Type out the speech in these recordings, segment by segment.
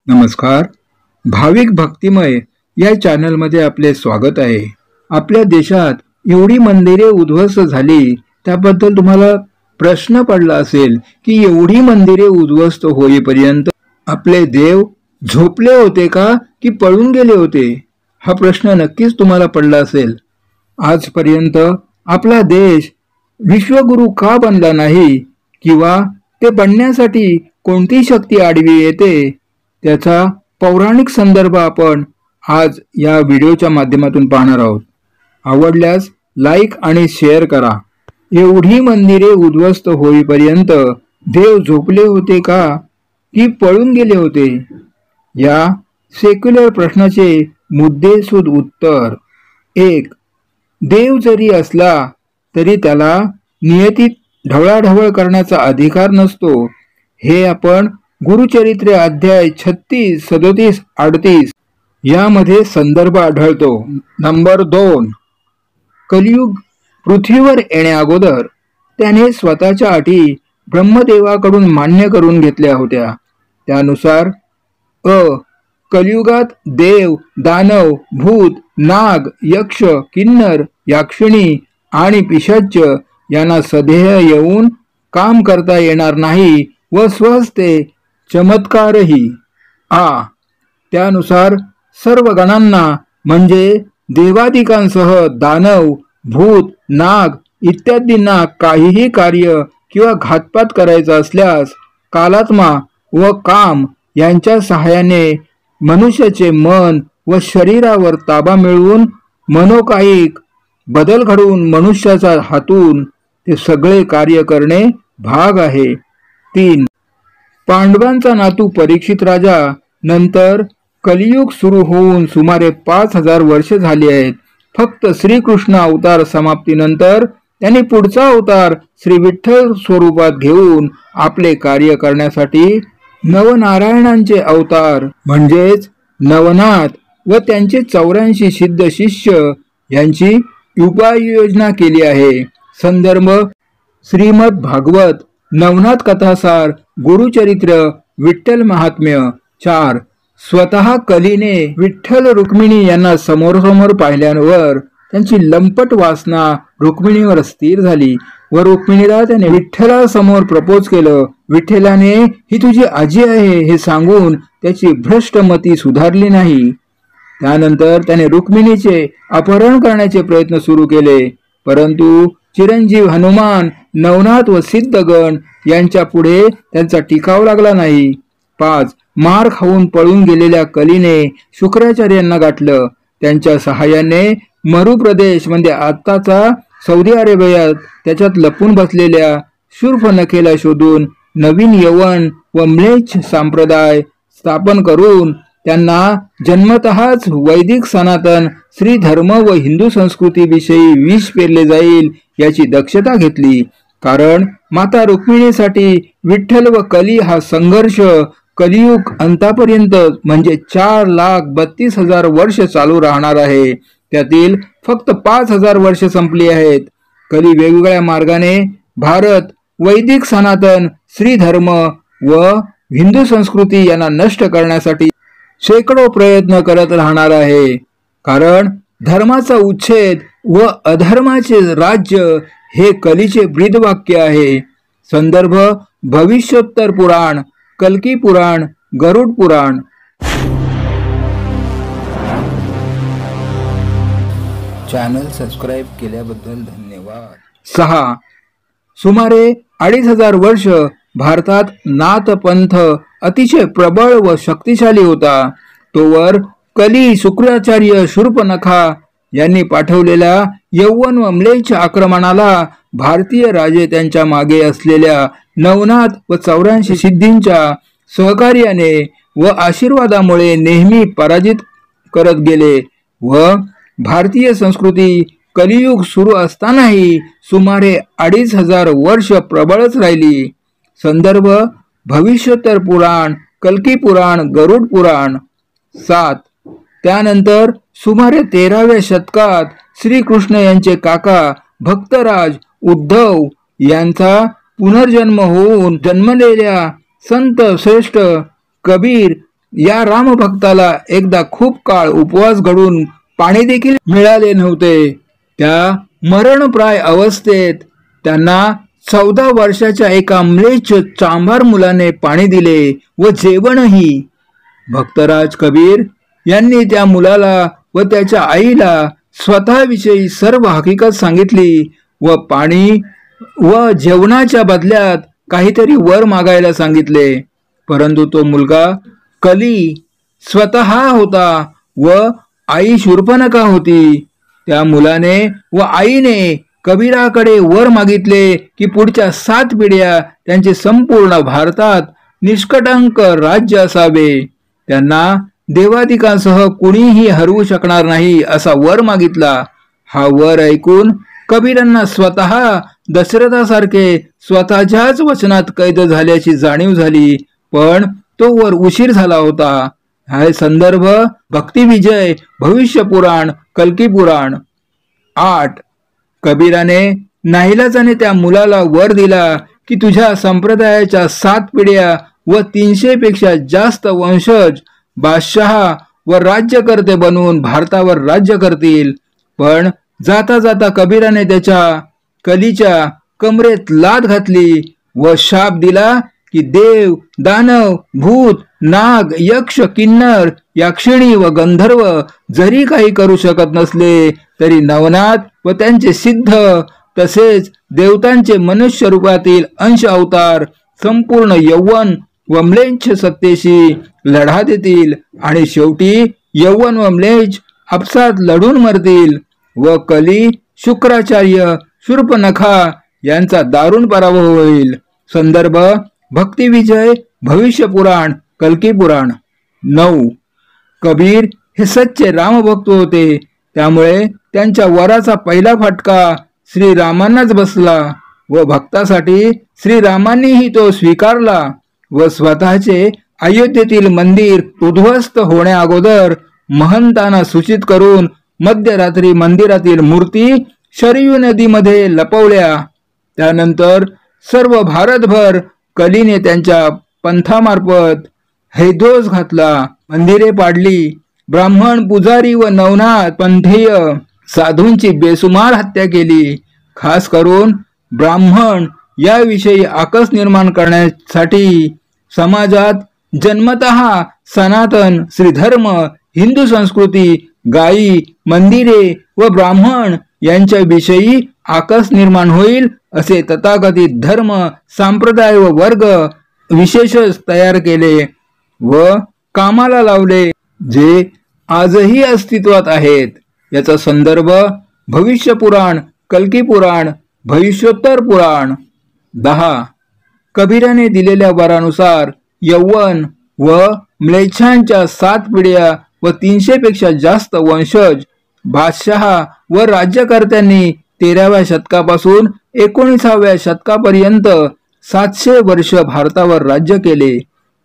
नमस्कार. भाविक भक्तिमय या चॅनलमध्ये आपले स्वागत आहे. आपल्या देशात एवढी मंदिरे उद्ध्वस्त झाली त्याबद्दल तुम्हाला प्रश्न पडला असेल की एवढी मंदिरे उद्ध्वस्त होईपर्यंत आपले देव झोपले होते का की पळून गेले होते? हा प्रश्न नक्कीच तुम्हाला पडला असेल. आजपर्यंत आपला देश विश्वगुरु का बनला नाही किंवा ते बनण्यासाठी कोणती शक्ती आडवी येते त्याचा पौराणिक संदर्भ आपण आज या व्हिडिओच्या माध्यमातून पाहणार आहोत. आवडल्यास लाईक आणि शेअर करा. एवढी मंदिरे उद्ध्वस्त होईपर्यंत देव झोपले होते का की पळून गेले होते? या सेक्युलर प्रश्नाचे मुद्देसूद उत्तर. 1. देव जरी असला तरी त्याला नियतीत ढवळाढवळ करण्याचा अधिकार नसतो. हे आपण गुरुचरित्र अध्याय 36, 37, 38 यामध्ये संदर्भ आढळतो. नंबर 2. कलियुग पृथ्वीवर येण्या अगोदर त्याने स्वतःच्या अटी ब्रह्मदेवाकडून मान्य करून घेतल्या होत्या. त्यानुसार कलियुगात देव, दानव, भूत, नाग, यक्ष, किन्नर, याक्षिणी आणि पिशाच्च यांना सदेह येऊन काम करता येणार नाही व स्वहस्ते चमत्कारही. त्यानुसार सर्व गणांना म्हणजे देवादिकांसह दानव, भूत, नाग इत्यादींना काहीही कार्य किंवा घातपात करायचा असल्यास कालात्मा व काम यांच्या सहाय्याने मनुष्याचे मन व शरीरावर ताबा मिळवून मनोकायिक बदल घडवून मनुष्याच्या हातून ते सगळे कार्य करणे भाग आहे. 3. पांडवांचा नातू परीक्षित राजा नंतर कलियुग सुरू होऊन सुमारे 5000 वर्ष झाली आहेत. फक्त श्रीकृष्ण अवतार समाप्तीनंतर त्यांनी पुढचा अवतार श्री विठ्ठल स्वरूपात घेऊन आपले कार्य करण्यासाठी नवनारायणांचे अवतार म्हणजेच नवनाथ व त्यांचे 84 सिद्ध शिष्य यांची उपाययोजना केली आहे. संदर्भ श्रीमद भागवत, नवनाथ कथासार, गुरुचरित्र, विठ्ठल महात्म्य. 4. स्वतः कलीने विठ्ठल रुक्मिणी यांना समोरासमोर पाहिल्यावर त्यांची लंपट वासना रुक्मिणीवर स्थिर झाली व रुक्मिणीला त्याने विठ्ठलासमोर प्रपोज केलं. विठ्ठलाने ही तुझी आजी आहे हे सांगून त्याची भ्रष्ट मती सुधारली नाही. त्यानंतर त्याने रुक्मिणीचे अपहरण करण्याचे प्रयत्न सुरू केले, परंतु चिरंजीव हनुमान, नवनाथ व सिद्धगण यांच्या पुढे त्यांचा टिकाव लागला नाही. 5. मार खाऊन पळून गेलेल्या कलीने शुक्राचार्यांना गाठलं. त्यांच्या सहाय्याने मरु प्रदेश म्हणजे आत्ताचा सौदी अरेबियात त्याच्यात लपून बसलेल्या शूर्पणखेला शोधून नवीन यवन व म्लेच्छ संप्रदाय स्थापन करून त्यांना जन्मतःच वैदिक सनातन श्री धर्म व हिंदू संस्कृतीविषयी विष पेरले जाईल याची दक्षता घेतली. कारण माता रुक्मिणीसाठी विठ्ठल व कली हा संघर्ष कलियुग अंतापर्यंत म्हणजे 4,32,000 वर्ष चालू राहणार आहे. त्यातील फक्त 5000 वर्ष संपली आहेत. कली वेगवेगळ्या मार्गाने भारत, वैदिक सनातन श्री धर्म व हिंदू संस्कृती यांना नष्ट करण्यासाठी शेकडो प्रयत्न करत राहणार आहे. कारण धर्माचा उच्छेद व अधर्माचे राज्य हे कलीचे ब्रीदवाक्य आहे. संदर्भ भविष्योत्तर पुराण, कल्की पुराण, गरुड पुराण. चॅनल सबस्क्राईब केल्याबद्दल धन्यवाद. 6. सुमारे 2500 वर्ष भारतात नाथ पंथ अतिशय प्रबळ व शक्तिशाली होता. तोवर कली शुक्राचार्य शूर्पणखा यांनी पाठवलेल्या यौवन व म्लेच्छ आक्रमणाला भारतीय राजे त्यांच्या मागे असलेल्या नवनाथ व 84 सिद्धींच्या सहकार्याने व आशीर्वादामुळे नेहमी पराजित करत गेले व भारतीय संस्कृती कलियुग सुरू असतानाही सुमारे 2500 वर्ष प्रबळच राहिली. संदर्भ भविष्योत्तर पुराण, कल्की पुराण, गरुड पुराण. 7. त्यानंतर सुमारे 13व्या शतकात श्रीकृष्ण यांचे काका भक्तराज उद्धव यांचा पुनर्जन्म होऊन जन्मलेल्या संत श्रेष्ठ कबीर या रामभक्ताला एकदा खूप काळ उपवास घडून पाणी देखील मिळाले नव्हते. त्या मरणप्राय अवस्थेत त्यांना 14 वर्षाच्या एका म्लेच्छ चांभार मुलाने पाणी दिले व जेवणही. भक्तराज कबीर यांनी त्या मुलाला व त्याच्या आईला स्वतःविषयी सर्व हकीकत सांगितली व पाणी व जेवणाच्या बदल्यात काहीतरी वर मागायला सांगितले. परंतु तो मुलगा कली स्वतः होता व आई शूर्पणखा होती. त्या मुलाने व आईने कबीराकडे वर मागितले की पुढच्या 7 पिढ्या त्यांचे संपूर्ण भारतात निष्कटंक राज्य असावे. त्यांना देवादिकांसह कुणीही हरवू शकणार नाही असा वर मागितला. हा वर ऐकून कबीरांना स्वतः दशरथासारखे स्वतःच्याच वचनात कैद झाल्याची जाणीव झाली, पण तो वर उशीर झाला होता. हा संदर्भ भक्तिविजय भविष्य पुराण कल्की पुराण. 8. कबीराने नाईलाजाने त्या मुलाला वर दिला की तुझ्या संप्रदायाच्या 7 पिढ्या व 300 पेक्षा जास्त वंशज बादशाह व राज्यकर्ते बनवून भारतावर राज्य करतील. पण जाता जाता कबीराने त्याच्या कलीच्या कमरेत लाथ घातली व शाप दिला की देव, दानव, भूत, नाग, यक्ष, किन्नर, यक्षिणी व गंधर्व जरी काही करू शकत नसले तरी नवनाथ व त्यांचे सिद्ध तसेच देवतांचे मनुष्य रूपातील अंश अवतार संपूर्ण यौवन व म्लेच्छ सत्तेशी लढा देतील आणि शेवटी यौवन व म्लेच्छ आपसात लढून मरतील व कली शुक्राचार्य शूर्पणखा यांचा दारुण पराभव होईल. संदर्भ भक्तिविजय भविष्य पुराण कल्की पुराण. 9. कबीर हे सच्चे रामभक्त होते, त्यामुळे त्यांच्या वराचा पहिला फटका श्रीरामांनाच बसला व भक्तासाठी श्रीरामांनीही तो स्वीकारला व स्वतःचे अयोध्येतील मंदिर उद्ध्वस्त होण्या अगोदर महंतांना सूचित करून मध्यरात्री मंदिरातील मूर्ती शरयू नदीमध्ये लपवल्या. त्यानंतर सर्व भारतभर कलीने त्यांच्या पंथामार्फत हैदोस घातला, मंदिरे पाडली, ब्राह्मण, पुजारी व नवनाथ पंथीय साधूंची बेसुमार हत्या केली. खास करून ब्राह्मण याविषयी आकस निर्माण करण्यासाठी समाजात जन्मतः सनातन श्रीधर्म हिंदू संस्कृती, गायी, मंदिरे व ब्राह्मण यांच्याविषयी आकस निर्माण होईल असे तथाकथित धर्म, संप्रदाय व वर्ग विशेषच तयार केले व कामाला लावले, जे आजही अस्तित्वात आहेत. याचा संदर्भ भविष्य पुराण कल्की पुराण भविष्योत्तर पुराण. 10. कबीराने दिलेल्या वरानुसार यौवन व म्लेच्छांच्या 7 पिढ्या व 300 पेक्षा जास्त वंशज बादशाह व राज्यकर्त्यांनी 13व्या शतकापासून 19व्या शतकापर्यंत 700 वर्ष भारतावर राज्य केले.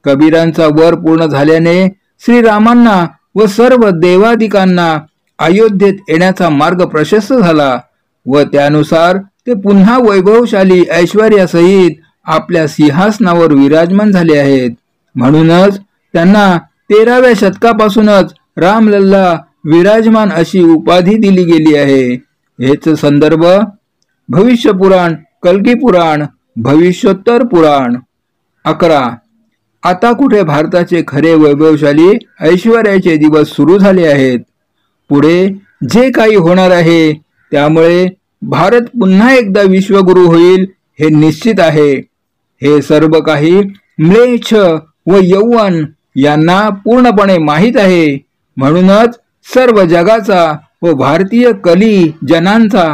कबीरांचा वर पूर्ण झाल्याने श्रीरामांना व सर्व देवादिकांना अयोध्येत येण्याचा मार्ग प्रशस्त झाला व त्यानुसार ते पुन्हा वैभवशाली ऐश्वर्यासहित आपल्या सिंहासनावर विराजमान झाले आहेत. म्हणूनच त्यांना 13व्या शतकापासूनच रामलल्ला विराजमान अशी उपाधी दिली गेली आहे. हेच संदर्भ भविष्य पुराण कल्की पुराण भविष्योत्तर पुराण. 11. आता कुठे भारताचे खरे वैभवशाली ऐश्वर्याचे दिवस सुरू झाले आहेत. पुढे जे काही होणार आहे त्यामुळे भारत पुन्हा एकदा विश्वगुरु होईल हे निश्चित आहे. हे सर्व काही म्लेच्छ व यौवन यांना पूर्णपणे माहीत आहे. म्हणूनच सर्व जगाचा व भारतीय कली जनांचा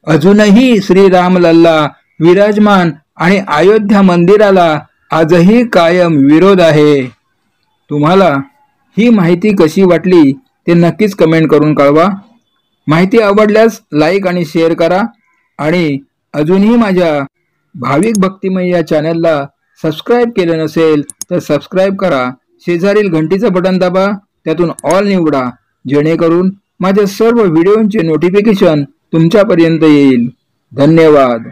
अजूनही श्रीरामलल्ला विराजमान आणि अयोध्या मंदिराला आजही कायम विरोध आहे. तुम्हाला ही माहिती कशी वाटली ते नक्कीच कमेंट करून कळवा. माहिती आवडल्यास लाईक आणि शेअर करा आणि अजूनही माझ्या भाविक भक्तिमय या चॅनलला सबस्क्राईब केले नसेल तर सबस्क्राईब करा. शेजारील घंटीचं बटन दाबा, त्यातून ऑल निवडा, जेणेकरून माझ्या सर्व व्हिडिओंचे नोटिफिकेशन तुमच्यापर्यंत येईल. धन्यवाद.